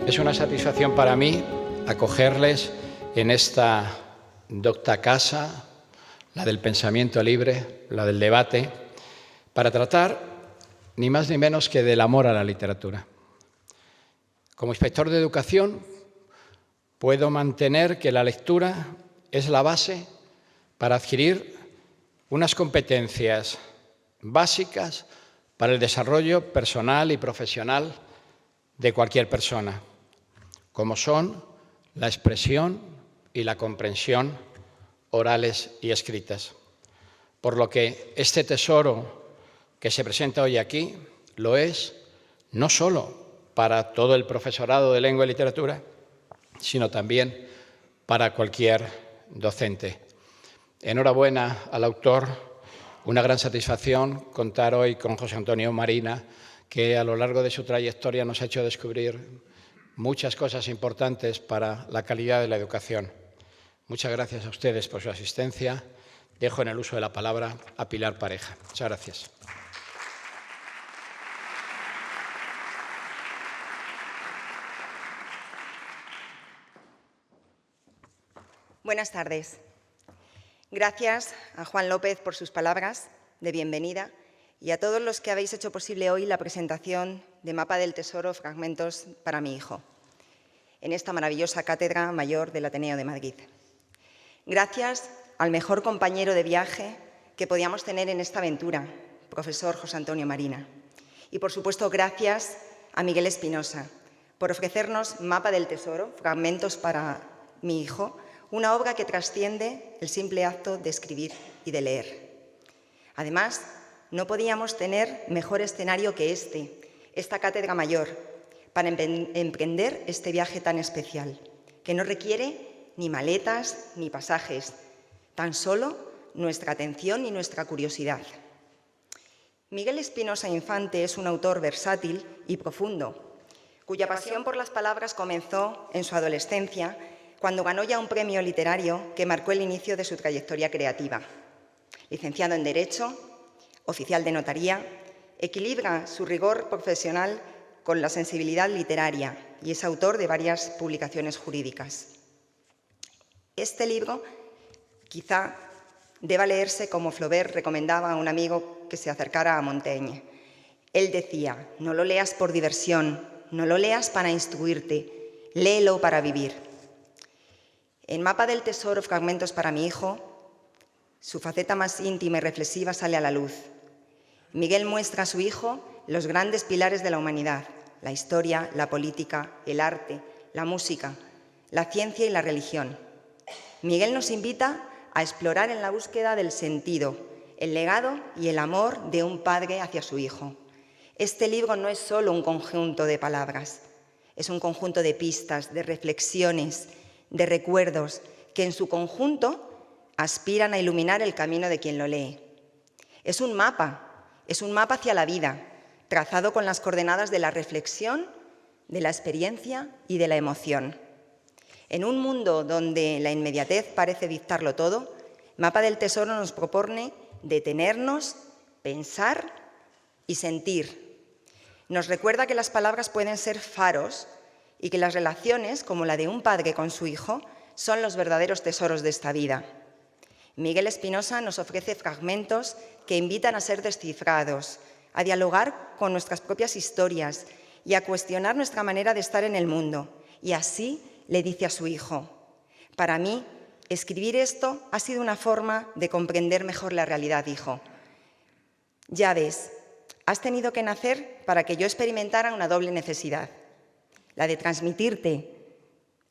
Es una satisfacción para mí acogerles en esta docta casa, la del pensamiento libre, la del debate, para tratar ni más ni menos que del amor a la literatura. Como inspector de educación, puedo mantener que la lectura es la base para adquirir unas competencias básicas para el desarrollo personal y profesional de cualquier persona, como son la expresión y la comprensión orales y escritas. Por lo que este tesoro que se presenta hoy aquí lo es no solo para todo el profesorado de lengua y literatura, sino también para cualquier docente. Enhorabuena al autor, una gran satisfacción contar hoy con José Antonio Marina, que a lo largo de su trayectoria nos ha hecho descubrir muchas cosas importantes para la calidad de la educación. Muchas gracias a ustedes por su asistencia. Dejo en el uso de la palabra a Pilar Pareja. Muchas gracias. Buenas tardes. Gracias a Juan López por sus palabras de bienvenida y a todos los que habéis hecho posible hoy la presentación de Mapa del Tesoro, fragmentos para mi hijo, en esta maravillosa Cátedra Mayor del Ateneo de Madrid. Gracias al mejor compañero de viaje que podíamos tener en esta aventura, profesor José Antonio Marina. Y, por supuesto, gracias a Miguel Espinosa por ofrecernos Mapa del Tesoro, fragmentos para mi hijo, una obra que trasciende el simple acto de escribir y de leer. Además, no podíamos tener mejor escenario que esta Cátedra Mayor, para emprender este viaje tan especial, que no requiere ni maletas ni pasajes, tan solo nuestra atención y nuestra curiosidad. Miguel Espinosa Infante es un autor versátil y profundo, cuya pasión por las palabras comenzó en su adolescencia, cuando ganó ya un premio literario que marcó el inicio de su trayectoria creativa. Licenciado en Derecho, oficial de notaría, equilibra su rigor profesional con la sensibilidad literaria y es autor de varias publicaciones jurídicas. Este libro quizá deba leerse como Flaubert recomendaba a un amigo que se acercara a Montaigne. Él decía: no lo leas por diversión, no lo leas para instruirte, léelo para vivir. En Mapa del Tesoro, fragmentos para mi hijo, su faceta más íntima y reflexiva sale a la luz. Miguel muestra a su hijo los grandes pilares de la humanidad: la historia, la política, el arte, la música, la ciencia y la religión. Miguel nos invita a explorar en la búsqueda del sentido, el legado y el amor de un padre hacia su hijo. Este libro no es solo un conjunto de palabras, es un conjunto de pistas, de reflexiones, de recuerdos que en su conjunto aspiran a iluminar el camino de quien lo lee. Es un mapa hacia la vida, trazado con las coordenadas de la reflexión, de la experiencia y de la emoción. En un mundo donde la inmediatez parece dictarlo todo, Mapa del Tesoro nos propone detenernos, pensar y sentir. Nos recuerda que las palabras pueden ser faros y que las relaciones, como la de un padre con su hijo, son los verdaderos tesoros de esta vida. Miguel Espinosa nos ofrece fragmentos que invitan a ser descifrados, a dialogar con nuestras propias historias y a cuestionar nuestra manera de estar en el mundo. Y así le dice a su hijo: para mí, escribir esto ha sido una forma de comprender mejor la realidad, hijo. Ya ves, has tenido que nacer para que yo experimentara una doble necesidad: la de transmitirte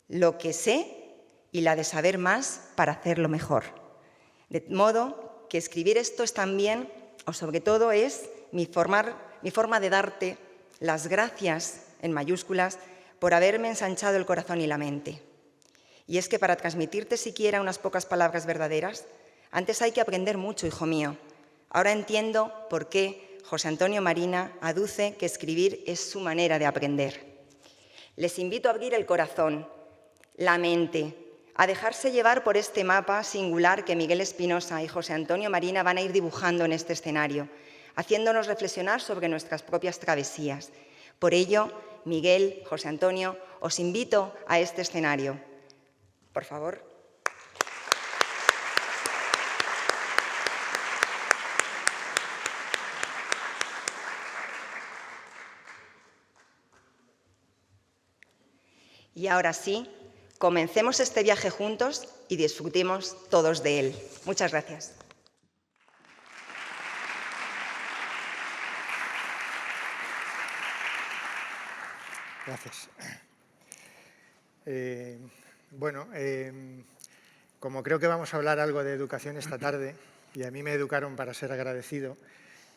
lo que sé y la de saber más para hacerlo mejor. De modo que escribir esto es también, o sobre todo es, mi forma de darte las gracias, en mayúsculas, por haberme ensanchado el corazón y la mente. Y es que para transmitirte siquiera unas pocas palabras verdaderas, antes hay que aprender mucho, hijo mío. Ahora entiendo por qué José Antonio Marina aduce que escribir es su manera de aprender. Les invito a abrir el corazón, la mente, a dejarse llevar por este mapa singular que Miguel Espinosa y José Antonio Marina van a ir dibujando en este escenario, haciéndonos reflexionar sobre nuestras propias travesías. Por ello, Miguel, José Antonio, os invito a este escenario. Por favor. Y ahora sí, comencemos este viaje juntos y disfrutemos todos de él. Muchas gracias. Gracias. Como creo que vamos a hablar algo de educación esta tarde, y a mí me educaron para ser agradecido,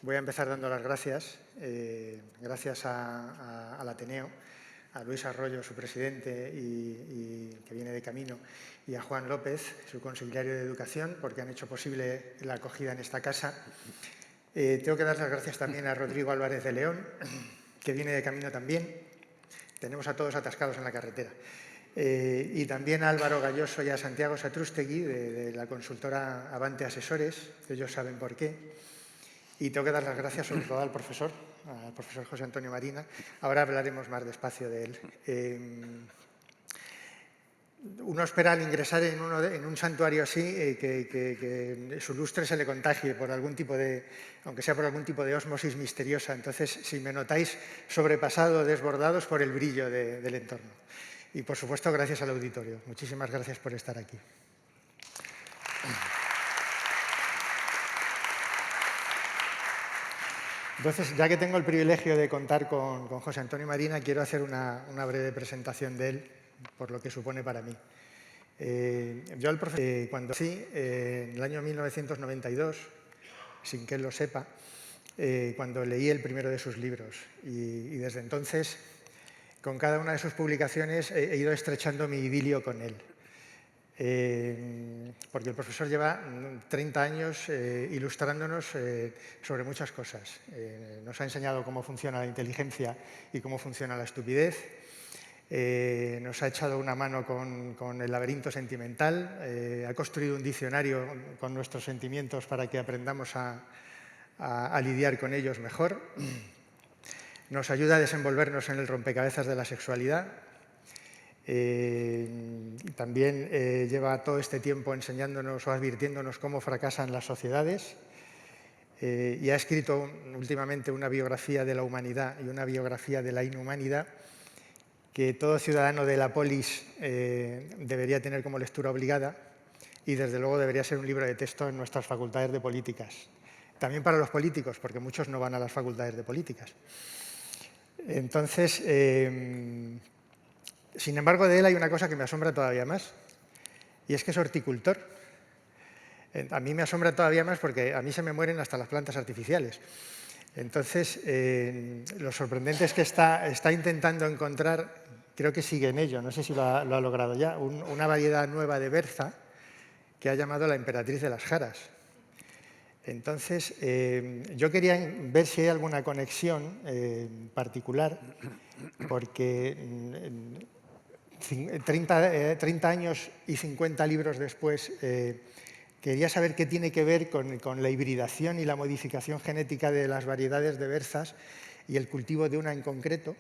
voy a empezar dando las gracias. Gracias al Ateneo, a Luis Arroyo, su presidente, que viene de camino, y a Juan López, su consiliario de Educación, porque han hecho posible la acogida en esta casa. Tengo que dar las gracias también a Rodrigo Álvarez de León, que viene de camino también. Tenemos a todos atascados en la carretera. Y también a Álvaro Galloso y a Santiago Satrústegui, de la consultora Avante Asesores, ellos saben por qué. Y tengo que dar las gracias sobre todo al profesor José Antonio Marina. Ahora hablaremos más despacio de él. Uno espera al ingresar en un santuario así que su lustre se le contagie por algún tipo de, aunque sea por algún tipo de ósmosis misteriosa. Entonces, si me notáis sobrepasado o desbordados por el brillo del entorno. Y, por supuesto, gracias al auditorio. Muchísimas gracias por estar aquí. Entonces, ya que tengo el privilegio de contar con José Antonio Marina, quiero hacer una breve presentación de él, por lo que supone para mí. Yo al profesor, cuando sí, en el año 1992, sin que él lo sepa, cuando leí el primero de sus libros. Y desde entonces, con cada una de sus publicaciones, he ido estrechando mi idilio con él. Porque el profesor lleva 30 años ilustrándonos sobre muchas cosas. Nos ha enseñado cómo funciona la inteligencia y cómo funciona la estupidez. Nos ha echado una mano con el laberinto sentimental. Ha construido un diccionario con nuestros sentimientos para que aprendamos a lidiar con ellos mejor. Nos ayuda a desenvolvernos en el rompecabezas de la sexualidad. También lleva todo este tiempo enseñándonos o advirtiéndonos cómo fracasan las sociedades. Y ha escrito últimamente una biografía de la humanidad y una biografía de la inhumanidad que todo ciudadano de la polis debería tener como lectura obligada y, desde luego, debería ser un libro de texto en nuestras facultades de políticas. También para los políticos, porque muchos no van a las facultades de políticas. Entonces, sin embargo, de él hay una cosa que me asombra todavía más, y es que es horticultor. A mí me asombra todavía más porque a mí se me mueren hasta las plantas artificiales. Entonces, lo sorprendente es que está intentando encontrar, creo que sigue en ello, no sé si lo ha logrado ya, una variedad nueva de berza que ha llamado la emperatriz de las jaras. Entonces, yo quería ver si hay alguna conexión particular, porque 30 años y 50 libros después, quería saber qué tiene que ver con la hibridación y la modificación genética de las variedades de berzas y el cultivo de una en concreto.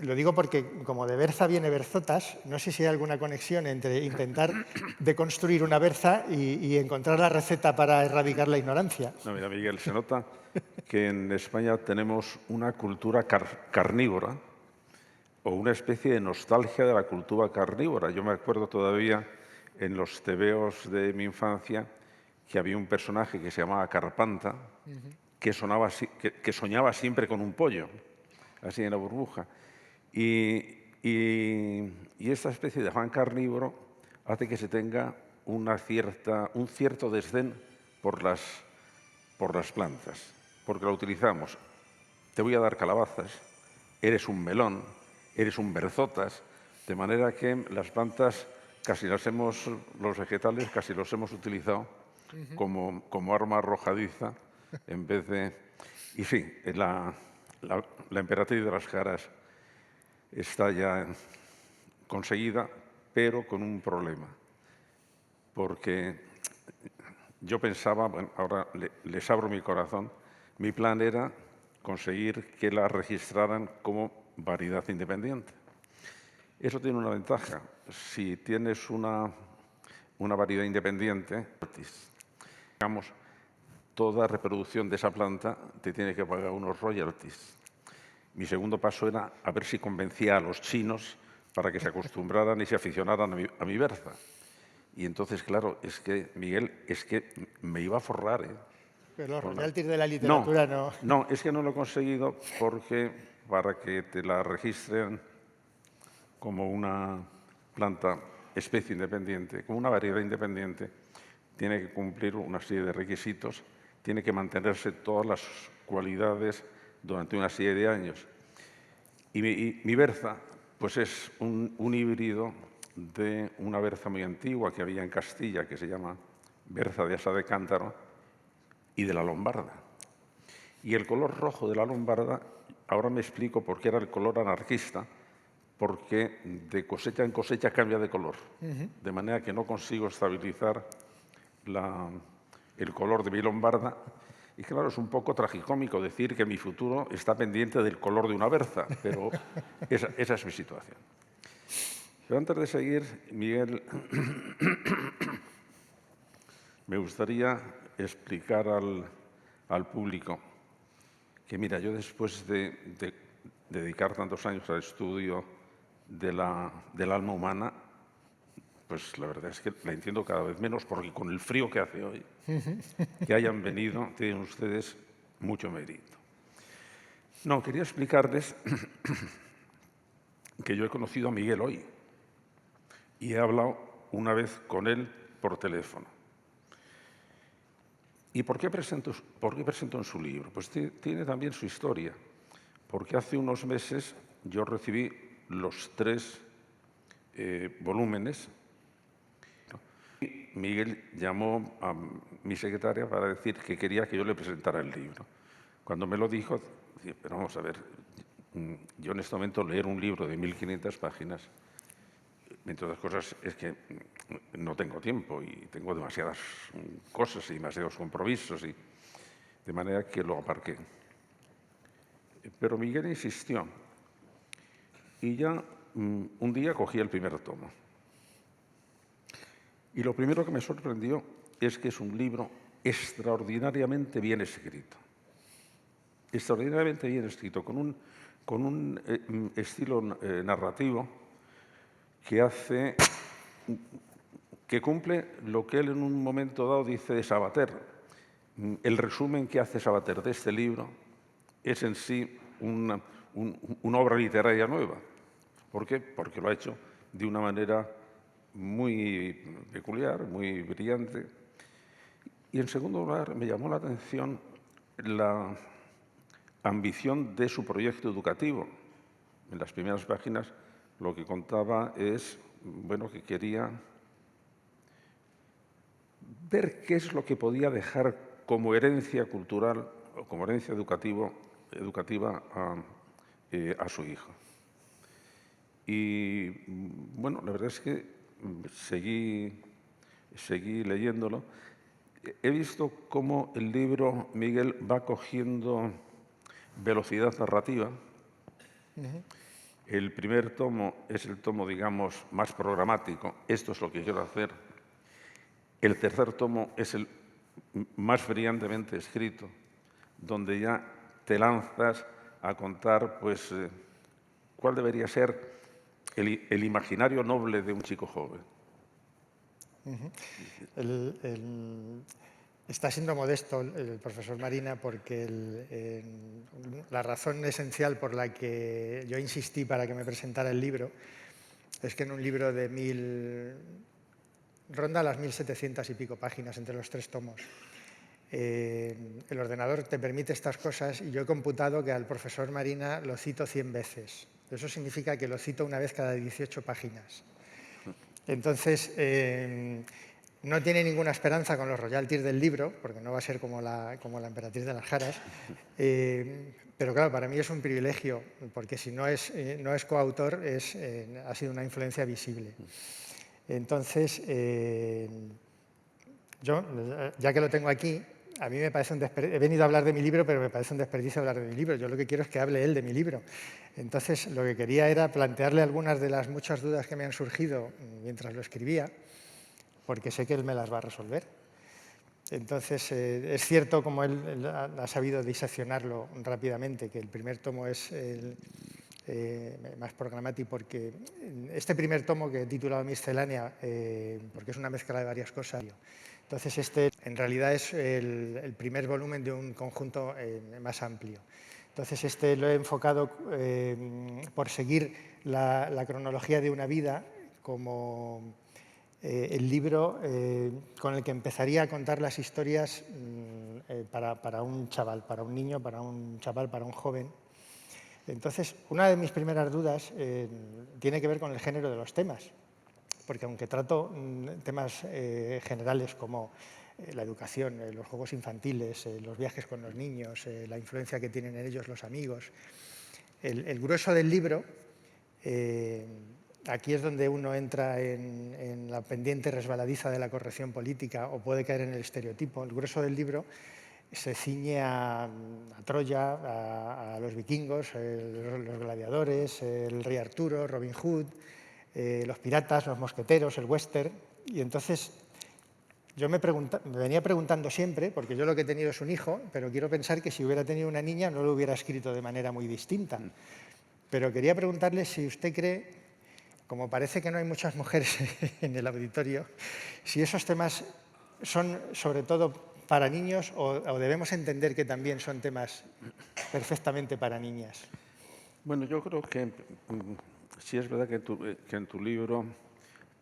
Lo digo porque, como de berza viene berzotas, no sé si hay alguna conexión entre intentar deconstruir una berza y encontrar la receta para erradicar la ignorancia. No, mira, Miguel, se nota que en España tenemos una cultura carnívora o una especie de nostalgia de la cultura carnívora. Yo me acuerdo todavía en los tebeos de mi infancia que había un personaje que se llamaba Carpanta, que soñaba siempre con un pollo, así en la burbuja. Y esta especie de afán carnívoro hace que se tenga un cierto desdén por las plantas, porque la utilizamos. Te voy a dar calabazas, eres un melón, eres un berzotas, de manera que las plantas los vegetales casi los hemos utilizado como arma arrojadiza en vez de... Y sí, la emperatriz de las jaras está ya conseguida, pero con un problema. Porque yo pensaba, bueno, ahora les abro mi corazón, mi plan era conseguir que la registraran como variedad independiente. Eso tiene una ventaja. Si tienes una variedad independiente, digamos, toda reproducción de esa planta te tiene que pagar unos royalties. Mi segundo paso era a ver si convencía a los chinos para que se acostumbraran y se aficionaran a mi berza. Y entonces, claro, es que, Miguel, es que me iba a forrar, ¿eh? Pero los royalties de la literatura no. No, es que no lo he conseguido porque para que te la registren como una planta especie independiente, como una variedad independiente, tiene que cumplir una serie de requisitos, tiene que mantenerse todas las cualidades durante una serie de años. Y mi berza, pues es un híbrido de una berza muy antigua que había en Castilla, que se llama berza de asa de cántaro, y de la lombarda. Y el color rojo de la lombarda, ahora me explico por qué era el color anarquista, porque de cosecha en cosecha cambia de color, de manera que no consigo estabilizar el color de mi lombarda. Y claro, es un poco tragicómico decir que mi futuro está pendiente del color de una berza, pero esa es mi situación. Pero antes de seguir, Miguel, me gustaría explicar al público que, mira, yo después de dedicar tantos años al estudio del alma humana, pues la verdad es que la entiendo cada vez menos, porque con el frío que hace hoy, que hayan venido, tienen ustedes mucho mérito. No, quería explicarles que yo he conocido a Miguel hoy y he hablado una vez con él por teléfono. ¿Y por qué presento en su libro? Pues tiene también su historia, porque hace unos meses yo recibí los 3 volúmenes. Miguel llamó a mi secretaria para decir que quería que yo le presentara el libro. Cuando me lo dijo, dije, pero vamos a ver, yo en este momento leer un libro de 1500 páginas, entre otras cosas, es que no tengo tiempo y tengo demasiadas cosas y demasiados compromisos, y de manera que lo aparqué. Pero Miguel insistió y ya un día cogí el primer tomo. Y lo primero que me sorprendió es que es un libro extraordinariamente bien escrito. Extraordinariamente bien escrito, con un estilo narrativo que cumple lo que él en un momento dado dice de Sabater. El resumen que hace Sabater de este libro es en sí una obra literaria nueva. ¿Por qué? Porque lo ha hecho de una manera muy peculiar, muy brillante. Y en segundo lugar, me llamó la atención la ambición de su proyecto educativo. En las primeras páginas lo que contaba es, bueno, que quería ver qué es lo que podía dejar como herencia cultural o como herencia educativa a su hijo. Y bueno, la verdad es que seguí leyéndolo. He visto cómo el libro, Miguel, va cogiendo velocidad narrativa. El primer tomo es el tomo, digamos, más programático. Esto es lo que quiero hacer. El tercer tomo es el más brillantemente escrito, donde ya te lanzas a contar, pues, cuál debería ser el imaginario noble de un chico joven. Está siendo modesto el profesor Marina, porque la razón esencial por la que yo insistí para que me presentara el libro es que en un libro de ronda las 1700 y pico páginas entre los 3 tomos. El ordenador te permite estas cosas y yo he computado que al profesor Marina lo cito 100 veces. Eso significa que lo cito una vez cada 18 páginas. Entonces, no tiene ninguna esperanza con los royalties del libro, porque no va a ser como la emperatriz de las Jaras. Pero claro, para mí es un privilegio, porque si no es coautor, ha sido una influencia visible. Entonces, yo, ya que lo tengo aquí, a mí me parece un desperdicio. He venido a hablar de mi libro, pero me parece un desperdicio hablar de mi libro. Yo lo que quiero es que hable él de mi libro. Entonces, lo que quería era plantearle algunas de las muchas dudas que me han surgido mientras lo escribía, porque sé que él me las va a resolver. Entonces, es cierto, como él ha sabido diseccionarlo rápidamente, que el primer tomo es el más programático, porque este primer tomo, que he titulado Miscelánea, porque es una mezcla de varias cosas. Entonces, este en realidad es el primer volumen de un conjunto más amplio. Entonces, este lo he enfocado por seguir la cronología de una vida como el libro con el que empezaría a contar las historias para un chaval, para un niño, para un chaval, para un joven. Entonces, una de mis primeras dudas tiene que ver con el género de los temas, porque aunque trato temas generales como la educación, los juegos infantiles, los viajes con los niños, la influencia que tienen en ellos los amigos, el grueso del libro, aquí es donde uno entra en la pendiente resbaladiza de la corrección política o puede caer en el estereotipo. El grueso del libro se ciñe a Troya, a los vikingos, los gladiadores, el rey Arturo, Robin Hood, los piratas, los mosqueteros, el western. Y entonces yo me venía preguntando siempre, porque yo lo que he tenido es un hijo, pero quiero pensar que si hubiera tenido una niña no lo hubiera escrito de manera muy distinta. Pero quería preguntarle si usted cree, como parece que no hay muchas mujeres en el auditorio, si esos temas son sobre todo para niños o debemos entender que también son temas perfectamente para niñas. Bueno, yo creo que sí es verdad que en tu libro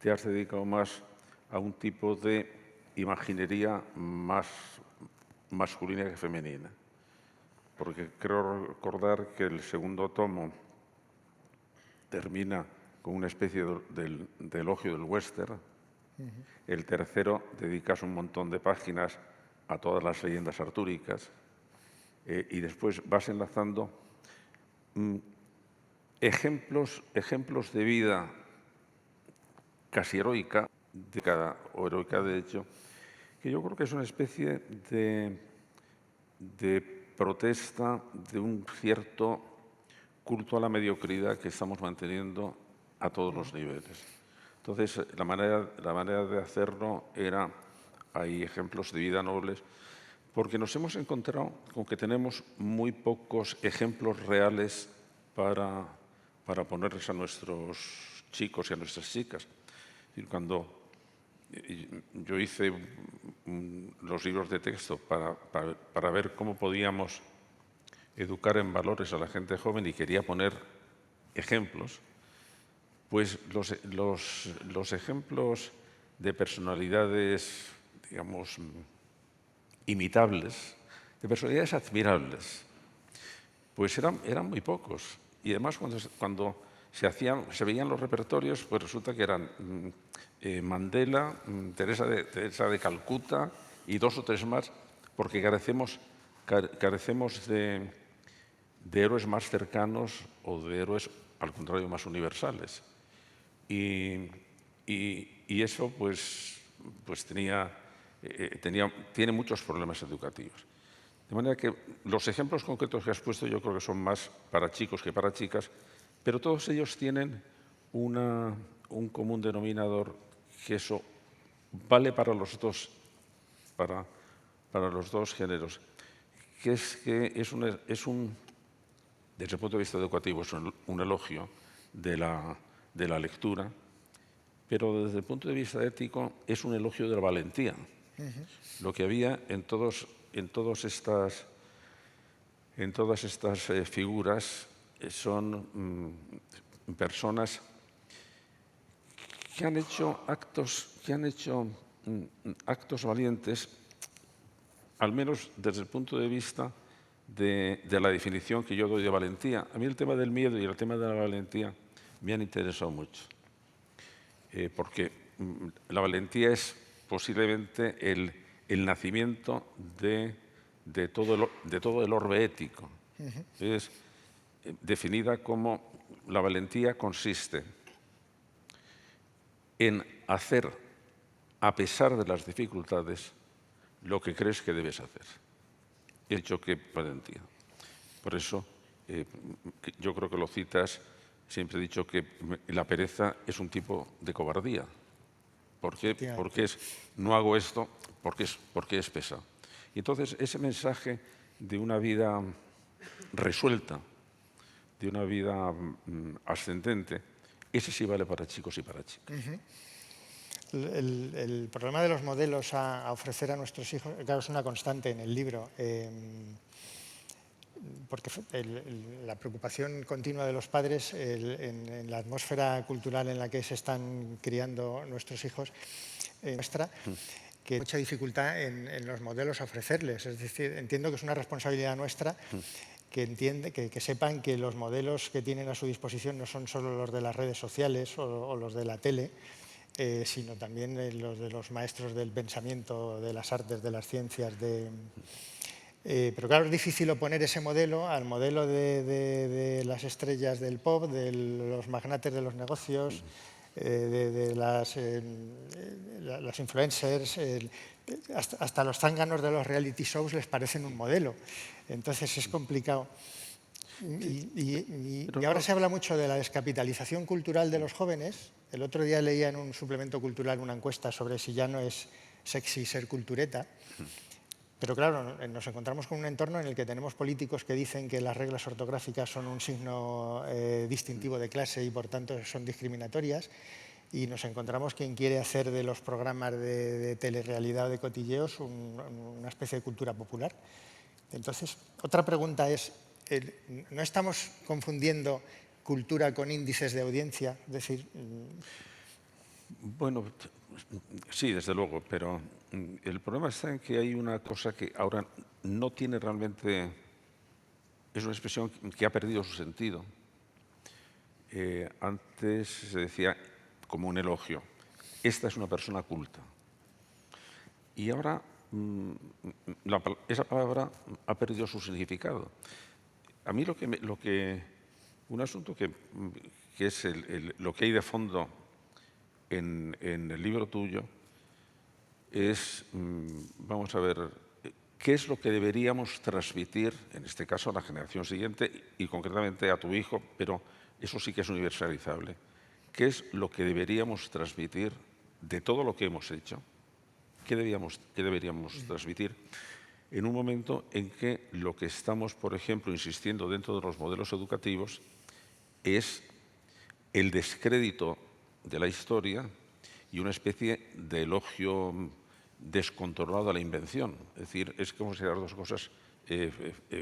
te has dedicado más a un tipo de imaginería más masculina que femenina. Porque creo recordar que el segundo tomo termina con una especie de elogio del western. El tercero dedicas un montón de páginas a todas las leyendas artúricas y después vas enlazando ejemplos de vida casi heroica, o heroica de hecho, que yo creo que es una especie de protesta de un cierto culto a la mediocridad que estamos manteniendo a todos los niveles. Entonces, la manera de hacerlo era, hay ejemplos de vida nobles, porque nos hemos encontrado con que tenemos muy pocos ejemplos reales para ponerles a nuestros chicos y a nuestras chicas. Es decir, cuando yo hice los libros de texto para ver cómo podíamos educar en valores a la gente joven y quería poner ejemplos, pues los ejemplos de personalidades, digamos, imitables, de personalidades admirables, pues eran muy pocos. Y además cuando se veían los repertorios, pues resulta que eran Mandela, Teresa de Calcuta y 2 o 3 más, porque carecemos de héroes más cercanos o de héroes, al contrario, más universales. Y eso tiene muchos problemas educativos. De manera que los ejemplos concretos que has puesto yo creo que son más para chicos que para chicas, pero todos ellos tienen un común denominador, que eso vale para los dos géneros, que es un desde el punto de vista educativo es un elogio de la lectura, pero desde el punto de vista ético es un elogio de la valentía. Lo que había en todas estas figuras son personas que han hecho actos valientes, al menos desde el punto de vista de la definición que yo doy de valentía. A mí el tema del miedo y el tema de la valentía me han interesado mucho, porque la valentía es posiblemente el nacimiento de todo el orbe ético. Es definida como la valentía consiste en hacer, a pesar de las dificultades, lo que crees que debes hacer. He dicho que valentía. Por eso, yo creo que lo citas, siempre he dicho que la pereza es un tipo de cobardía. ¿Por qué? Porque no hago esto porque es pesado. Y entonces ese mensaje de una vida resuelta, de una vida ascendente, ese sí vale para chicos y para chicas. El problema de los modelos a ofrecer a nuestros hijos, claro, es una constante en el libro, porque la preocupación continua de los padres en la atmósfera cultural en la que se están criando nuestros hijos muestra que hay mucha dificultad en los modelos a ofrecerles. Es decir, entiendo que es una responsabilidad nuestra que sepan que los modelos que tienen a su disposición no son solo los de las redes sociales o los de la tele, sino también los de los maestros del pensamiento, de las artes, de las ciencias. Pero claro, es difícil oponer ese modelo al modelo de las estrellas del pop, de los magnates de los negocios, de las influencers, hasta los zánganos de los reality shows les parecen un modelo. Entonces es complicado. Y ahora se habla mucho de la descapitalización cultural de los jóvenes. El otro día leía en un suplemento cultural una encuesta sobre si ya no es sexy ser cultureta. Pero claro, nos encontramos con un entorno en el que tenemos políticos que dicen que las reglas ortográficas son un signo distintivo de clase y por tanto son discriminatorias. Y nos encontramos quien quiere hacer de los programas de telerrealidad o de cotilleos una especie de cultura popular. Entonces, otra pregunta es, ¿no estamos confundiendo cultura con índices de audiencia? Es decir, bueno, sí, desde luego, pero el problema está en que hay una cosa que ahora no tiene realmente, es una expresión que ha perdido su sentido. Antes se decía como un elogio, esta es una persona culta. Y ahora esa palabra ha perdido su significado. A mí un asunto que es lo que hay de fondo en el libro tuyo es, vamos a ver, qué es lo que deberíamos transmitir, en este caso a la generación siguiente y concretamente a tu hijo, pero eso sí que es universalizable. ¿Qué es lo que deberíamos transmitir de todo lo que hemos hecho? ¿Qué deberíamos transmitir en un momento en que lo que estamos, por ejemplo, insistiendo dentro de los modelos educativos es el descrédito de la historia y una especie de elogio descontrolado a la invención? Es decir, es como si las dos cosas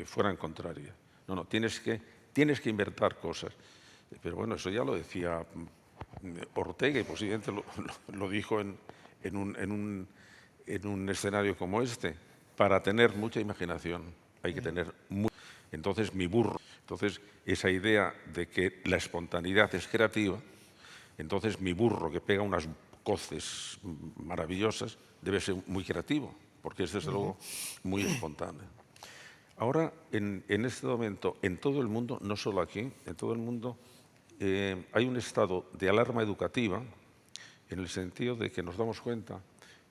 fueran contrarias. No, tienes que inventar cosas. Pero bueno, eso ya lo decía Ortega y posiblemente lo dijo en un escenario como este. Para tener mucha imaginación hay que tener mucha. Entonces, entonces esa idea de que la espontaneidad es creativa, entonces mi burro que pega unas coces maravillosas debe ser muy creativo, porque es desde luego muy espontáneo. Ahora, en este momento, en todo el mundo, no solo aquí, en todo el mundo, hay un estado de alarma educativa en el sentido de que nos damos cuenta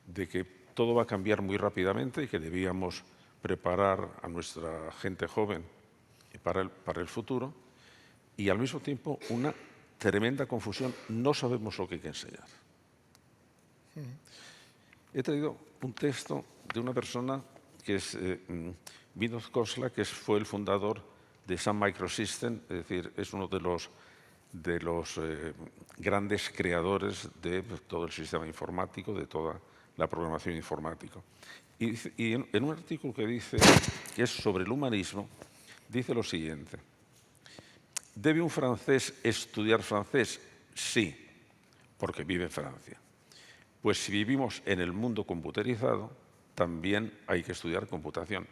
de que todo va a cambiar muy rápidamente y que debíamos preparar a nuestra gente joven para el futuro, y al mismo tiempo una tremenda confusión, no sabemos lo que hay que enseñar. He traído un texto de una persona que es Vinod Khosla, que fue el fundador de Sun Microsystems, es decir, es uno de los grandes creadores de todo el sistema informático, de toda la programación informática. Y en un artículo que dice, que es sobre el humanismo, dice lo siguiente: ¿debe un francés estudiar francés? Sí, porque vive en Francia. Pues si vivimos en el mundo computerizado, también hay que estudiar computación.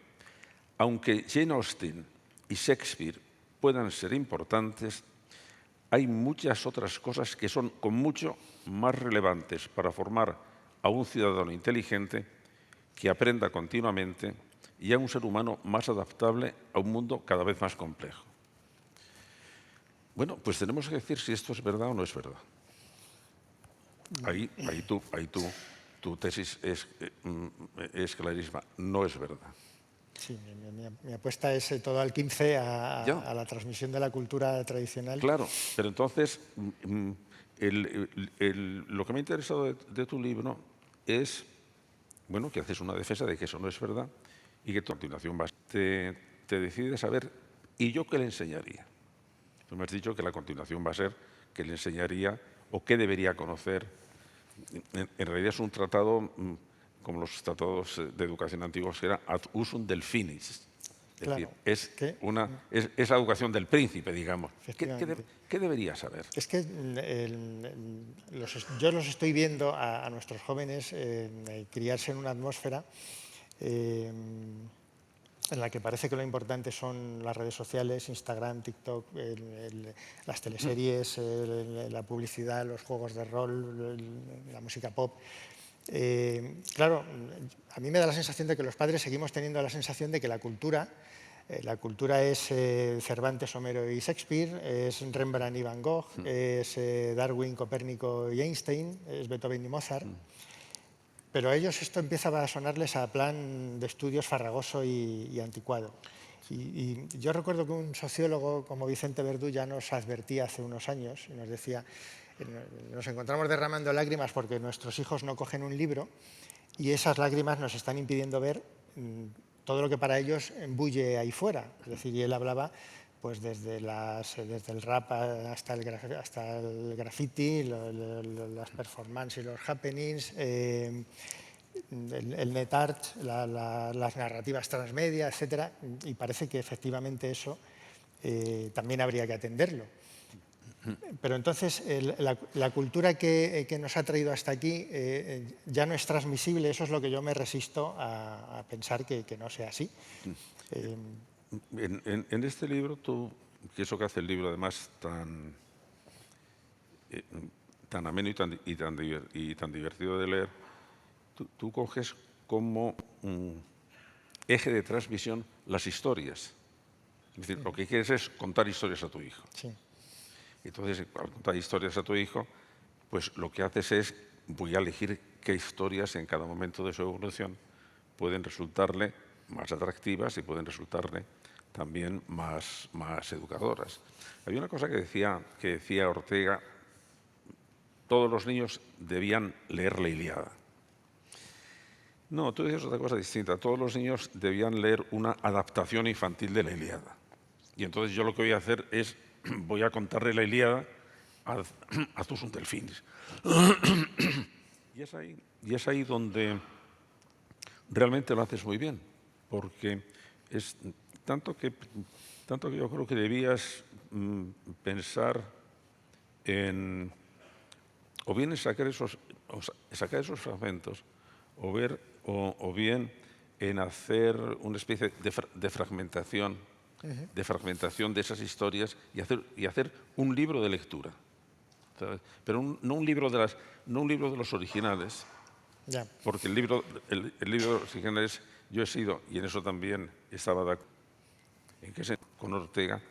Aunque Jane Austen y Shakespeare puedan ser importantes, hay muchas otras cosas que son con mucho más relevantes para formar a un ciudadano inteligente que aprenda continuamente y a un ser humano más adaptable a un mundo cada vez más complejo. Bueno, pues tenemos que decir si esto es verdad o no es verdad. Ahí tú tu tesis es clarísima, no es verdad. Sí, mi apuesta es todo al 15 Ya. a la transmisión de la cultura tradicional. Claro, pero entonces lo que me ha interesado de tu libro es, bueno, que haces una defensa de que eso no es verdad y que a continuación te decides a ver, ¿y yo qué le enseñaría? Tú me has dicho que la continuación va a ser que le enseñaría o qué debería conocer. En realidad es un tratado como los tratados de educación antiguos, que era ad usum Delphinis. Es Claro, decir, ¿qué? es la educación del príncipe, digamos. Efectivamente. ¿Qué debería saber? Es que yo los estoy viendo a nuestros jóvenes criarse en una atmósfera en la que parece que lo importante son las redes sociales, Instagram, TikTok, las teleseries, la publicidad, los juegos de rol, la música pop. Claro, a mí me da la sensación de que los padres seguimos teniendo la sensación de que la cultura es Cervantes, Homero y Shakespeare, es Rembrandt y Van Gogh, es Darwin, Copérnico y Einstein, es Beethoven y Mozart. Pero a ellos esto empieza a sonarles a plan de estudios farragoso y anticuado. Y yo recuerdo que un sociólogo como Vicente Verdú ya nos advertía hace unos años y nos decía, nos encontramos derramando lágrimas porque nuestros hijos no cogen un libro y esas lágrimas nos están impidiendo ver todo lo que para ellos embulle ahí fuera. Es decir, y él hablaba pues desde el rap hasta el graffiti, las performances y los happenings, el net art, las narrativas transmedia, etc. Y parece que efectivamente eso también habría que atenderlo. Pero entonces la cultura que nos ha traído hasta aquí ya no es transmisible, eso es lo que yo me resisto a pensar que no sea así. En este libro, que eso que hace el libro además tan ameno y tan divertido de leer, tú coges como eje de transmisión las historias. Es decir, lo que quieres es contar historias a tu hijo. Sí. Entonces, al contar historias a tu hijo, pues lo que haces es, voy a elegir qué historias en cada momento de su evolución pueden resultarle más atractivas y pueden resultarle también más educadoras. Había una cosa que decía Ortega, todos los niños debían leer la Ilíada. No, tú decías otra cosa distinta, todos los niños debían leer una adaptación infantil de la Ilíada. Y entonces yo lo que voy a hacer es, voy a contarle la Ilíada a tus Delfines. Y es ahí donde realmente lo haces muy bien, porque es tanto que yo creo que debías pensar en, o bien en sacar esos fragmentos, o bien en hacer una especie de fragmentación, de esas historias y hacer un libro de lectura, ¿sabes? Pero no un libro de los originales, Ya. porque el libro de los originales, yo he sido, y en eso también estaba de acuerdo, en que con Ortega,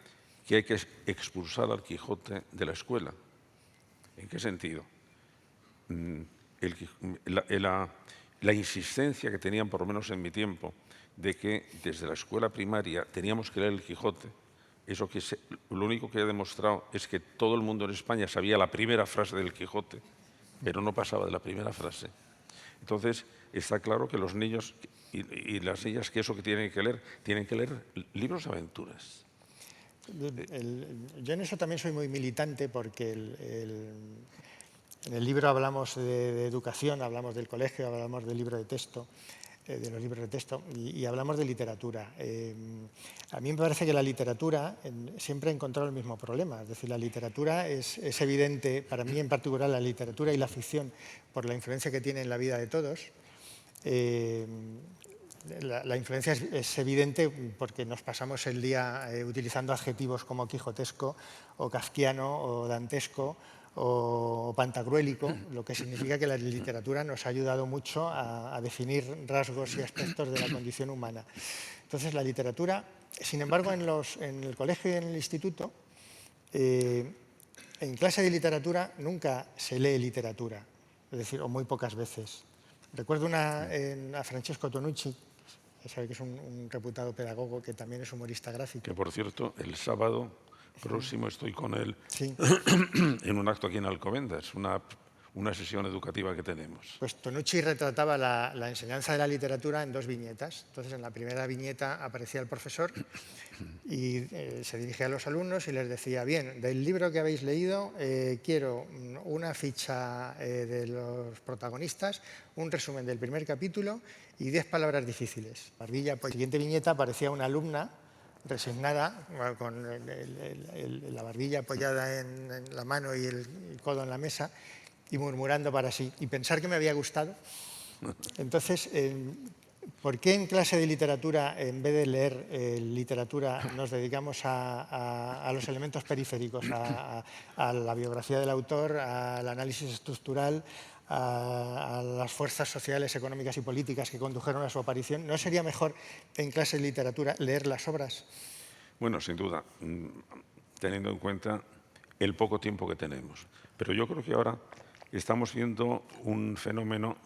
que hay que expulsar al Quijote de la escuela. ¿En qué sentido? La insistencia que tenían, por lo menos en mi tiempo, de que desde la escuela primaria teníamos que leer el Quijote, eso lo único que ha demostrado es que todo el mundo en España sabía la primera frase del Quijote, pero no pasaba de la primera frase. Entonces, está claro que los niños y las niñas, que eso que tienen que leer libros de aventuras. Yo en eso también soy muy militante porque en el libro hablamos de educación, hablamos del colegio, hablamos del libro de texto, de los libros de texto y hablamos de literatura. A mí me parece que la literatura siempre ha encontrado el mismo problema. Es decir, la literatura es evidente, para mí en particular la literatura y la ficción, por la influencia que tiene en la vida de todos. La influencia es evidente porque nos pasamos el día utilizando adjetivos como quijotesco o kafkiano o dantesco o pantagruélico, lo que significa que la literatura nos ha ayudado mucho a definir rasgos y aspectos de la condición humana. Entonces, la literatura, sin embargo, en el colegio y en el instituto, en clase de literatura nunca se lee literatura, es decir, o muy pocas veces. Recuerdo a Francesco Tonucci, que sabe que es un reputado pedagogo, que también es humorista gráfico. Que, por cierto, el sábado próximo estoy con él Sí. en un acto aquí en Alcobendas, una sesión educativa que tenemos. Pues Tonucci retrataba la enseñanza de la literatura en 2 viñetas. Entonces, en la primera viñeta aparecía el profesor y se dirigía a los alumnos y les decía: bien, del libro que habéis leído, quiero una ficha de los protagonistas, un resumen del primer capítulo y 10 palabras difíciles. Barbilla, pues, en la siguiente viñeta aparecía una alumna resignada, con la barbilla apoyada en la mano y el codo en la mesa, y murmurando para sí. Y pensar que me había gustado. Entonces, ¿por qué en clase de literatura, en vez de leer literatura, nos dedicamos a los elementos periféricos, a la biografía del autor, al análisis estructural, a las fuerzas sociales, económicas y políticas que condujeron a su aparición? ¿No sería mejor en clase de literatura leer las obras? Bueno, sin duda, teniendo en cuenta el poco tiempo que tenemos. Pero yo creo que ahora estamos viendo un fenómeno.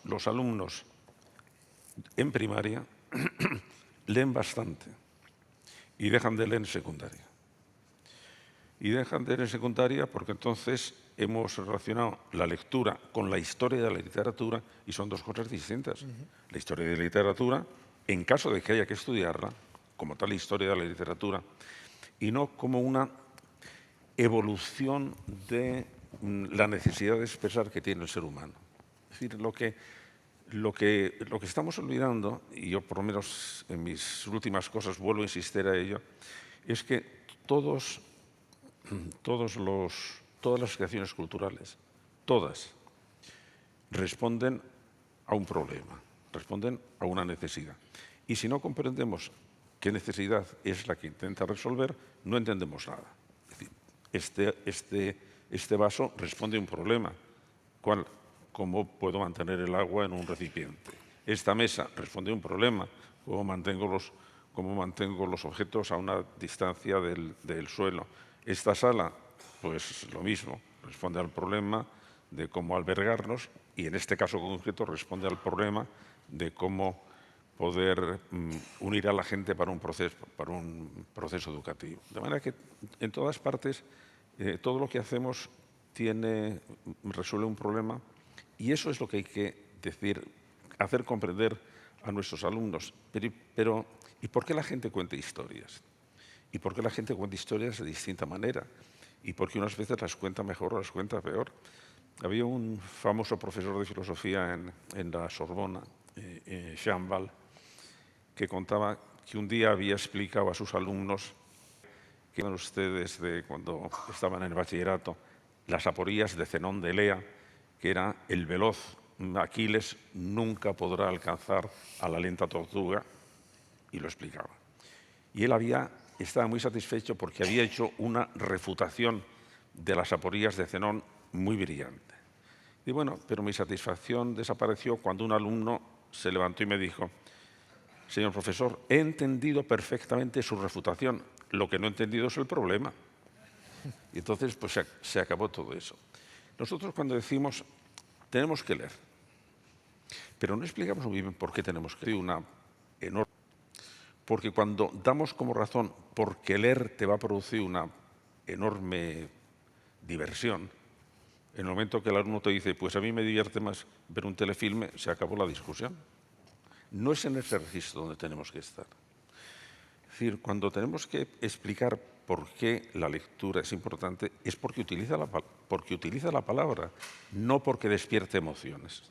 Los alumnos en primaria leen bastante y dejan de leer en secundaria. Y dejan de leer en secundaria porque entonces hemos relacionado la lectura con la historia de la literatura y son 2 cosas distintas. La historia de la literatura, en caso de que haya que estudiarla, como tal historia de la literatura, y no como una evolución de la necesidad de expresar que tiene el ser humano. Es decir, lo que estamos olvidando, y yo por lo menos en mis últimas cosas vuelvo a insistir a ello, es que todas las creaciones culturales, todas, responden a un problema, responden a una necesidad. Y si no comprendemos qué necesidad es la que intenta resolver, no entendemos nada. Es decir, este vaso responde a un problema. ¿Cuál? ¿Cómo puedo mantener el agua en un recipiente? Esta mesa responde a un problema. ¿Cómo mantengo los objetos a una distancia del suelo? Esta sala, pues lo mismo, responde al problema de cómo albergarnos y en este caso concreto responde al problema de cómo poder unir a la gente para un proceso educativo. De manera que en todas partes todo lo que hacemos resuelve un problema y eso es lo que hay que hacer comprender a nuestros alumnos. Pero ¿y por qué la gente cuenta historias? ¿Y por qué la gente cuenta historias de distinta manera? ¿Y por qué unas veces las cuenta mejor o las cuenta peor? Había un famoso profesor de filosofía en la Sorbona, Chambal, que contaba que un día había explicado a sus alumnos que eran ustedes de cuando estaban en el bachillerato, las aporías de Zenón de Elea, que era el veloz Aquiles nunca podrá alcanzar a la lenta tortuga, y lo explicaba. Y él estaba muy satisfecho porque había hecho una refutación de las aporías de Zenón muy brillante. Y bueno, pero mi satisfacción desapareció cuando un alumno se levantó y me dijo: señor profesor, he entendido perfectamente su refutación, lo que no he entendido es el problema. Y entonces pues se acabó todo eso. Nosotros cuando decimos tenemos que leer, pero no explicamos muy bien por qué tenemos que leer una enorme. Porque cuando damos como razón porque leer te va a producir una enorme diversión, en el momento que el alumno te dice pues a mí me divierte más ver un telefilme, se acabó la discusión. No es en ese registro donde tenemos que estar. Es decir, cuando tenemos que explicar por qué la lectura es importante, es porque utiliza la palabra, no porque despierte emociones.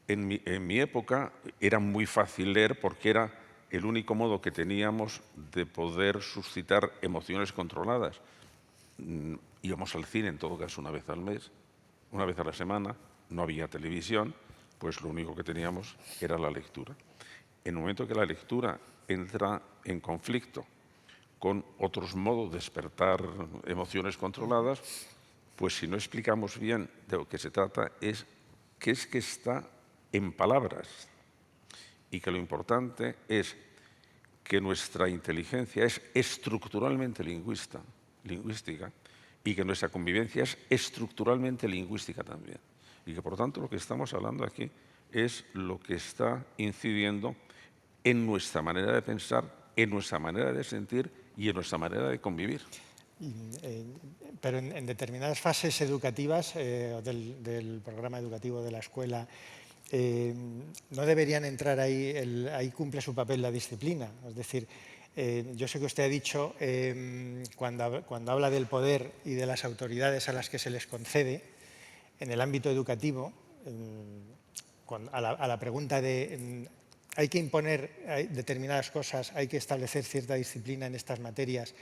En mi época era muy fácil leer porque era el único modo que teníamos de poder suscitar emociones controladas. Íbamos al cine, en todo caso, una vez al mes, una vez a la semana, no había televisión, pues lo único que teníamos era la lectura. En el momento que la lectura entra en conflicto con otros modos de despertar emociones controladas, pues si no explicamos bien de lo que se trata es que está en palabras y que lo importante es que nuestra inteligencia es estructuralmente lingüística y que nuestra convivencia es estructuralmente lingüística también. y que por tanto lo que estamos hablando aquí es lo que está incidiendo en nuestra manera de pensar, en nuestra manera de sentir y en nuestra manera de convivir. Pero en determinadas fases educativas del programa educativo de la escuela, no deberían entrar ahí, ahí cumple su papel la disciplina. Es decir, yo sé que usted ha dicho, cuando habla del poder y de las autoridades a las que se les concede, en el ámbito educativo, a la pregunta de hay que imponer determinadas cosas, hay que establecer cierta disciplina en estas materias,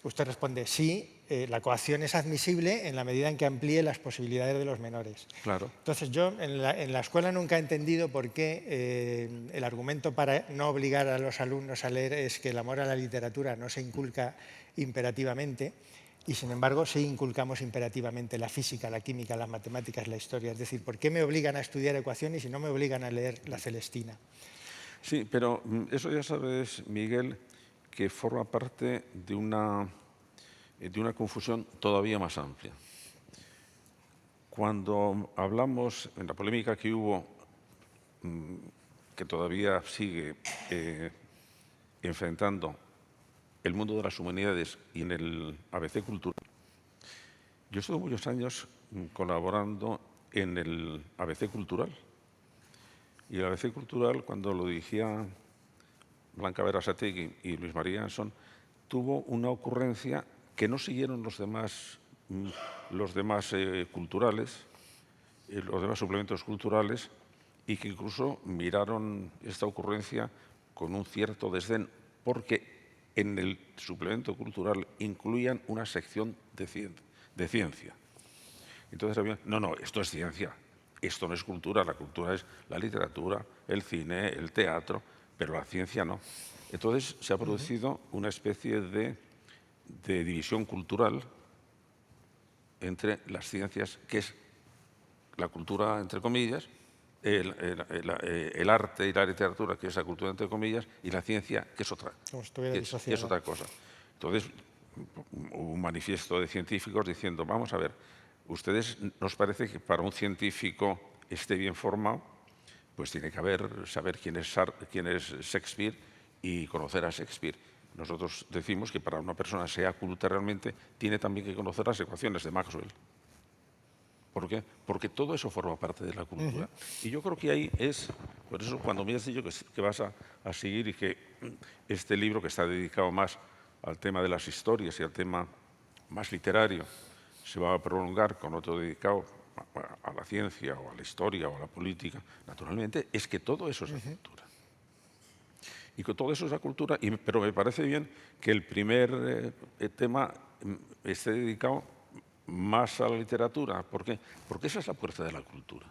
usted responde sí, la coacción es admisible en la medida en que amplíe las posibilidades de los menores. Claro. Entonces yo en la escuela nunca he entendido por qué el argumento para no obligar a los alumnos a leer es que el amor a la literatura no se inculca imperativamente y sin embargo sí inculcamos imperativamente la física, la química, las matemáticas, la historia. Es decir, ¿por qué me obligan a estudiar ecuaciones y no me obligan a leer la Celestina? Sí, pero eso ya sabes, Miguel, que forma parte de una confusión todavía más amplia. Cuando hablamos, en la polémica que hubo, que todavía sigue enfrentando el mundo de las humanidades y en el ABC Cultural, yo estuve muchos años colaborando en el ABC Cultural. Y el ABC Cultural, cuando lo dirigía Blanca Berasategui y Luis María Anson, tuvo una ocurrencia que no siguieron los demás culturales, los demás suplementos culturales, y que incluso miraron esta ocurrencia con un cierto desdén, porque en el suplemento cultural incluían una sección de ciencia. Entonces, no, esto es ciencia, esto no es cultura, la cultura es la literatura, el cine, el teatro, pero la ciencia no. Entonces se ha producido una especie de división cultural entre las ciencias, que es la cultura, entre comillas, el arte y la literatura, que es la cultura, entre comillas, y la ciencia, que es otra, que es otra cosa. Entonces hubo un manifiesto de científicos diciendo, vamos a ver, ustedes nos parece que para un científico esté bien formado, pues tiene que saber quién es Shakespeare y conocer a Shakespeare. Nosotros decimos que para una persona sea culta realmente, tiene también que conocer las ecuaciones de Maxwell. ¿Por qué? Porque todo eso forma parte de la cultura. Y yo creo que ahí es, por eso cuando me has dicho que vas a seguir y que este libro, que está dedicado más al tema de las historias y al tema más literario, se va a prolongar con otro dedicado a la ciencia o a la historia o a la política, naturalmente, es que todo eso es la cultura. Y que todo eso es la cultura, pero me parece bien que el primer tema esté dedicado más a la literatura. ¿Por qué? Porque esa es la puerta de la cultura.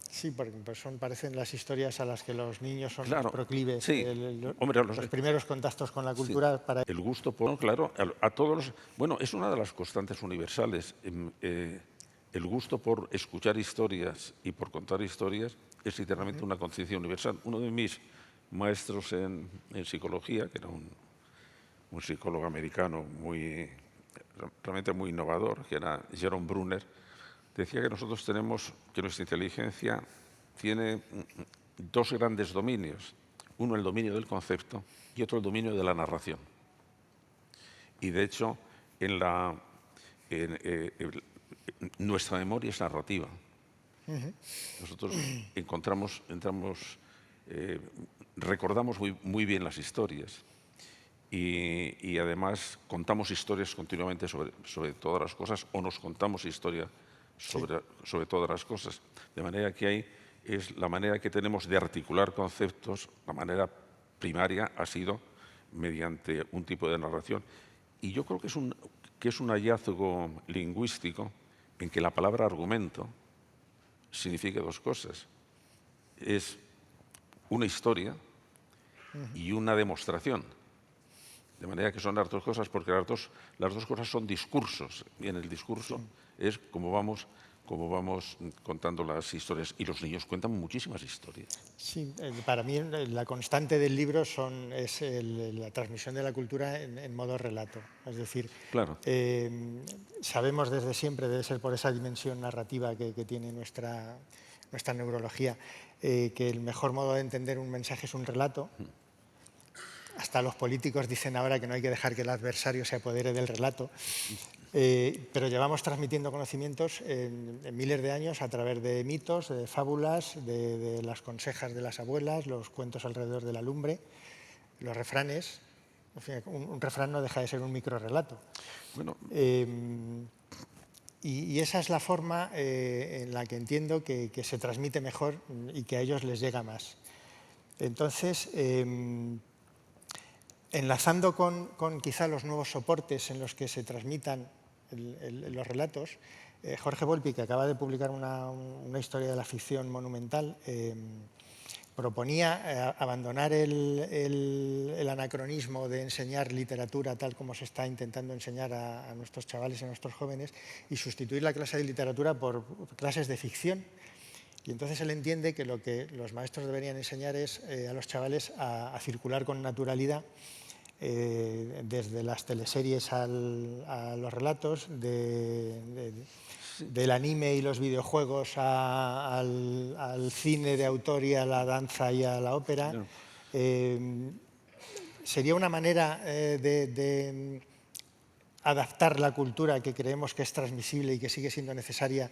Sí, porque pues parecen las historias a las que los niños son claro, proclives. Sí. Los primeros contactos con la cultura. Sí. Para... El gusto por, claro, a todos los... Bueno, es una de las constantes universales. El gusto por escuchar historias y por contar historias es literalmente una conciencia universal. Uno de mis maestros en psicología, que era un psicólogo americano realmente muy innovador, que era Jerome Brunner, decía que que nuestra inteligencia tiene dos grandes dominios. Uno, el dominio del concepto, y otro, el dominio de la narración. Y de hecho, nuestra memoria es narrativa. Nosotros recordamos muy bien las historias y además contamos historias continuamente sobre todas las cosas, o nos contamos historia sobre todas las cosas. De manera que ahí es la manera que tenemos de articular conceptos, la manera primaria ha sido mediante un tipo de narración. Y yo creo que es un hallazgo lingüístico en que la palabra argumento significa dos cosas. Es una historia y una demostración. De manera que son las dos cosas, porque las dos cosas son discursos. Y en el discurso es como vamos cómo vamos contando las historias. Y los niños cuentan muchísimas historias. Sí, para mí la constante del libro es la transmisión de la cultura en modo relato. Es decir, Claro. sabemos desde siempre, debe ser por esa dimensión narrativa que tiene nuestra neurología, que el mejor modo de entender un mensaje es un relato. Hasta los políticos dicen ahora que no hay que dejar que el adversario se apodere del relato. Pero llevamos transmitiendo conocimientos en miles de años a través de mitos, de fábulas, de las consejas de las abuelas, los cuentos alrededor de la lumbre, los refranes. En fin, un refrán no deja de ser un microrrelato. Bueno, Y esa es la forma en la que entiendo que se transmite mejor y que a ellos les llega más. Entonces, enlazando con quizá los nuevos soportes en los que se transmitan los relatos, Jorge Volpi, que acaba de publicar una historia de la ficción monumental, proponía abandonar el anacronismo de enseñar literatura tal como se está intentando enseñar a nuestros chavales y a nuestros jóvenes y sustituir la clase de literatura por clases de ficción. Y entonces él entiende que lo que los maestros deberían enseñar es a los chavales a circular con naturalidad, desde las teleseries a los relatos, del anime y los videojuegos al cine de autor y a la danza y a la ópera. No. Sería una manera de adaptar la cultura que creemos que es transmisible y que sigue siendo necesaria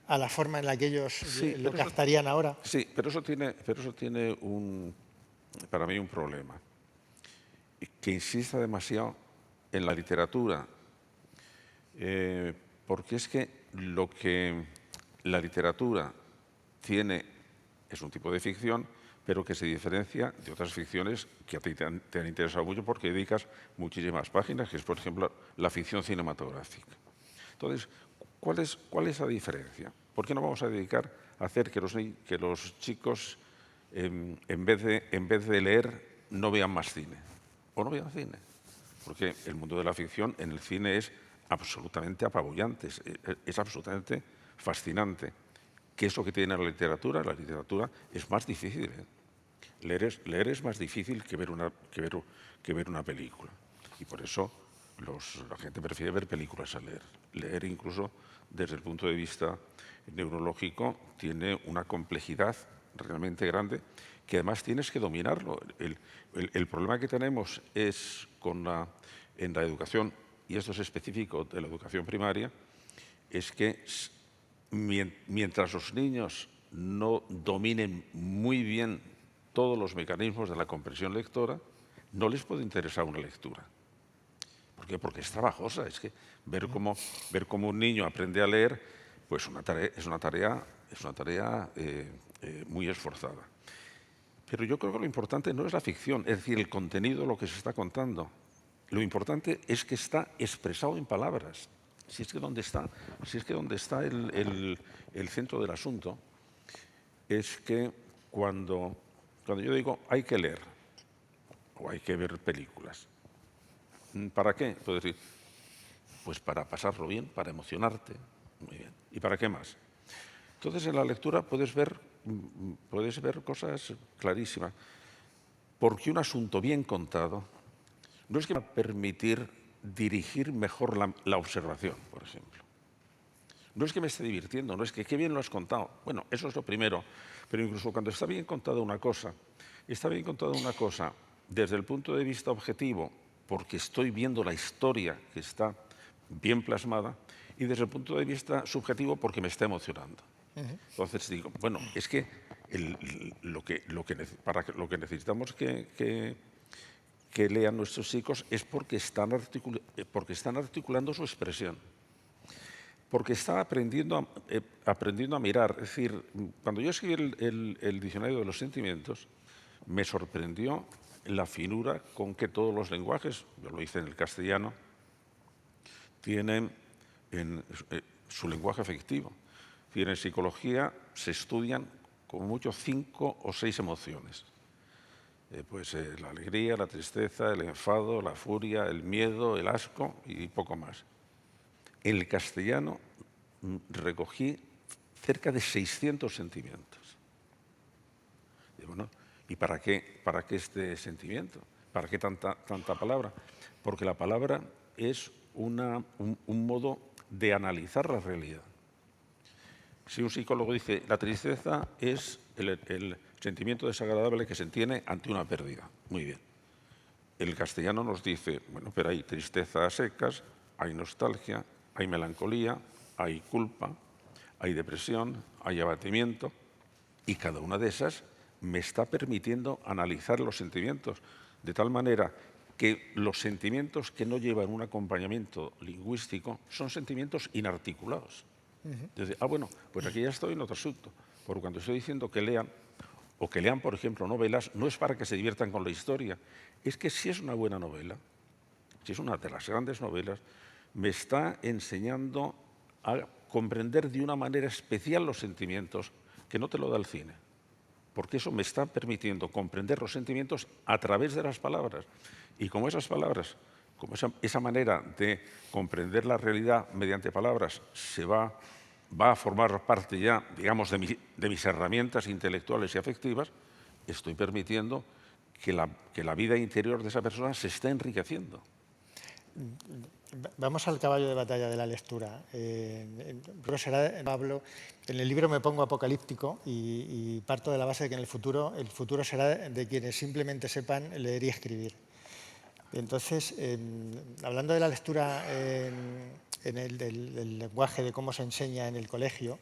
a la forma en la que ellos lo captarían ahora. Sí, pero eso tiene para mí un problema. Que insista demasiado en la literatura, porque es que lo que la literatura tiene es un tipo de ficción, pero que se diferencia de otras ficciones que a ti te han interesado mucho porque dedicas muchísimas páginas, que es, por ejemplo, la ficción cinematográfica. Entonces, ¿cuál es la diferencia? ¿Por qué no vamos a dedicar a hacer que los chicos, en vez de leer, no vean más cine? O no vean cine. Porque el mundo de la ficción en el cine es absolutamente apabullante, es absolutamente fascinante. ¿Qué es lo que tiene la literatura? La literatura es más difícil. Leer es más difícil que ver una película. Y por eso la gente prefiere ver películas a leer. Leer, incluso desde el punto de vista neurológico, tiene una complejidad realmente grande que además tienes que dominarlo. El problema que tenemos es en la educación, y esto es específico de la educación primaria, es que mientras los niños no dominen muy bien todos los mecanismos de la comprensión lectora, no les puede interesar una lectura. ¿Por qué? Porque es trabajosa. Es que ver cómo un niño aprende a leer, pues es una tarea muy esforzada. Pero yo creo que lo importante no es la ficción, es decir, el contenido, lo que se está contando. Lo importante es que está expresado en palabras. Si es que donde está el centro del asunto es que cuando yo digo hay que leer o hay que ver películas, ¿para qué? Puedo decir, pues para pasarlo bien, para emocionarte. Muy bien. ¿Y para qué más? Entonces, en la lectura puedes ver cosas clarísimas. Porque un asunto bien contado no es que va a permitir dirigir mejor la observación, por ejemplo. No es que me esté divirtiendo, no es que qué bien lo has contado. Bueno, eso es lo primero. Pero incluso cuando está bien contada una cosa desde el punto de vista objetivo, porque estoy viendo la historia que está bien plasmada, y desde el punto de vista subjetivo, porque me está emocionando. Entonces digo, bueno, es que lo que necesitamos que lean nuestros chicos es porque están articulando su expresión, porque están aprendiendo a mirar. Es decir, cuando yo escribí el diccionario de los sentimientos, me sorprendió la finura con que todos los lenguajes, yo lo hice en el castellano, tienen su lenguaje afectivo. En psicología se estudian como mucho 5 o 6 emociones. La alegría, la tristeza, el enfado, la furia, el miedo, el asco y poco más. En el castellano recogí cerca de 600 sentimientos. Y bueno, ¿y para qué este sentimiento? ¿Para qué tanta palabra? Porque la palabra es un modo de analizar la realidad. Si un psicólogo dice, la tristeza es el sentimiento desagradable que se tiene ante una pérdida. Muy bien. El castellano nos dice, bueno, pero hay tristeza a secas, hay nostalgia, hay melancolía, hay culpa, hay depresión, hay abatimiento, y cada una de esas me está permitiendo analizar los sentimientos, de tal manera que los sentimientos que no llevan un acompañamiento lingüístico son sentimientos inarticulados. Entonces, bueno, pues aquí ya estoy en otro asunto, porque cuando estoy diciendo que lean, o que lean, por ejemplo, novelas, no es para que se diviertan con la historia, es que si es una buena novela, si es una de las grandes novelas, me está enseñando a comprender de una manera especial los sentimientos que no te lo da el cine, porque eso me está permitiendo comprender los sentimientos a través de las palabras. Y como esas palabras, como esa manera de comprender la realidad mediante palabras va a formar parte ya, digamos, de mis herramientas intelectuales y afectivas, estoy permitiendo que la vida interior de esa persona se esté enriqueciendo. Vamos al caballo de batalla de la lectura. Pablo, en el libro me pongo apocalíptico y parto de la base de que en el futuro será de quienes simplemente sepan leer y escribir. Entonces, hablando de la lectura del lenguaje, de cómo se enseña en el colegio,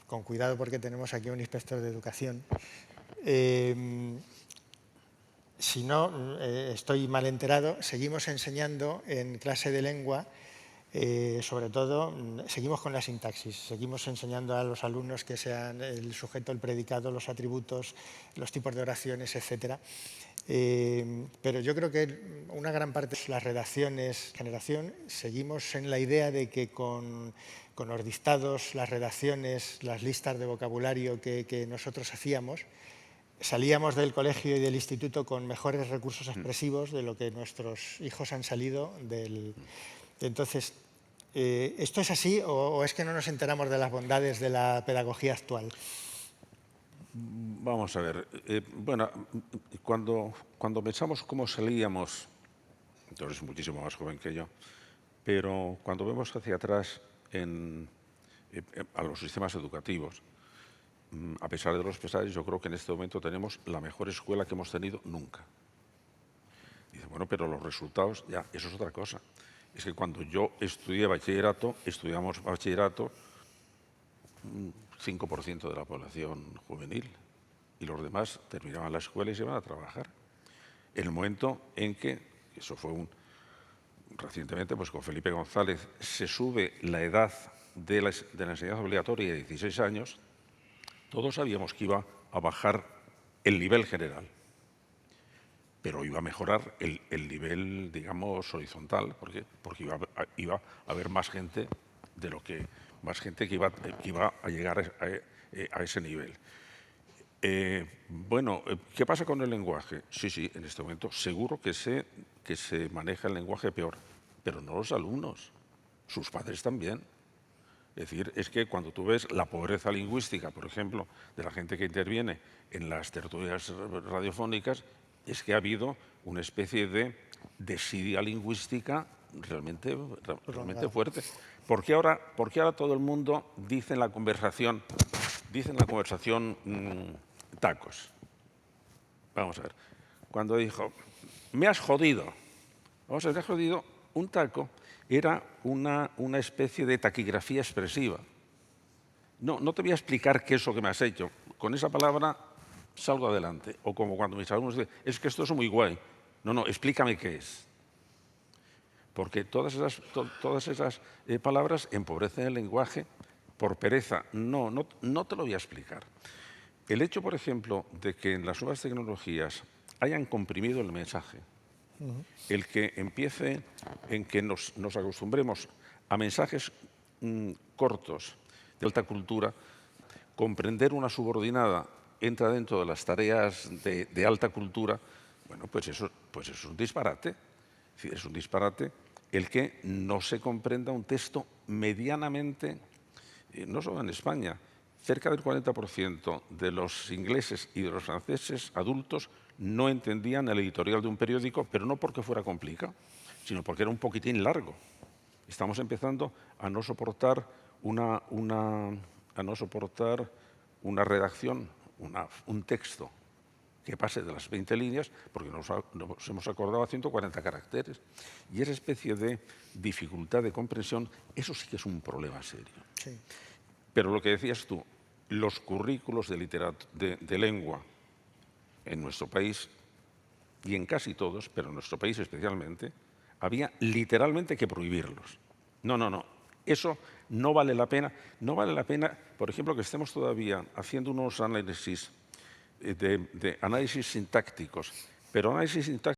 con cuidado porque tenemos aquí un inspector de educación, si no estoy mal enterado, seguimos enseñando en clase de lengua, sobre todo, seguimos con la sintaxis, seguimos enseñando a los alumnos que sean el sujeto, el predicado, los atributos, los tipos de oraciones, etc. Pero yo creo que una gran parte de las redacciones, generación, seguimos en la idea de que con los dictados, las redacciones, las listas de vocabulario que nosotros hacíamos, salíamos del colegio y del instituto con mejores recursos expresivos de lo que nuestros hijos han salido del... Entonces, ¿esto es así o es que no nos enteramos de las bondades de la pedagogía actual? Vamos a ver. Bueno, cuando pensamos cómo salíamos, tú eres muchísimo más joven que yo, pero cuando vemos hacia atrás a los sistemas educativos, a pesar de los pesares, yo creo que en este momento tenemos la mejor escuela que hemos tenido nunca. Dice, bueno, pero los resultados, ya, eso es otra cosa. Es que cuando yo estudié bachillerato, estudiamos bachillerato 5% de la población juvenil y los demás terminaban la escuela y se iban a trabajar. En el momento en que, eso fue recientemente, pues con Felipe González, se sube la edad de la enseñanza obligatoria de 16 años, todos sabíamos que iba a bajar el nivel general, pero iba a mejorar el nivel, digamos, horizontal, porque iba a haber más gente que iba a llegar a ese nivel. Bueno, ¿qué pasa con el lenguaje? Sí, en este momento seguro que se maneja el lenguaje peor, pero no los alumnos, sus padres también. Es decir, es que cuando tú ves la pobreza lingüística, por ejemplo, de la gente que interviene en las tertulias radiofónicas, es que ha habido una especie de desidia lingüística realmente fuerte. ¿Por qué ahora todo el mundo dice en la conversación tacos? Vamos a ver. Cuando dijo, me has jodido. Vamos a ver, me has jodido. Un taco era una especie de taquigrafía expresiva. No te voy a explicar qué es lo que me has hecho. Con esa palabra salgo adelante. O como cuando mis alumnos dicen, es que esto es muy guay. No, explícame qué es. Porque todas esas palabras empobrecen el lenguaje por pereza. No te lo voy a explicar. El hecho, por ejemplo, de que en las nuevas tecnologías hayan comprimido el mensaje, el que empiece en que nos acostumbremos a mensajes cortos de alta cultura, comprender una subordinada entra dentro de las tareas de alta cultura, bueno, pues eso es un disparate. Es decir, es un disparate el que no se comprenda un texto medianamente no solo en España, cerca del 40% de los ingleses y de los franceses adultos no entendían el editorial de un periódico, pero no porque fuera complicado, sino porque era un poquitín largo. Estamos empezando a no soportar una redacción, un texto que pase de las 20 líneas, porque nos hemos acordado a 140 caracteres. Y esa especie de dificultad de comprensión, eso sí que es un problema serio. Sí. Pero lo que decías tú, los currículos de lengua en nuestro país, y en casi todos, pero en nuestro país especialmente, había literalmente que prohibirlos. No. Eso no vale la pena. No vale la pena, por ejemplo, que estemos todavía haciendo unos análisis de análisis sintácticos, pero análisis sintácticos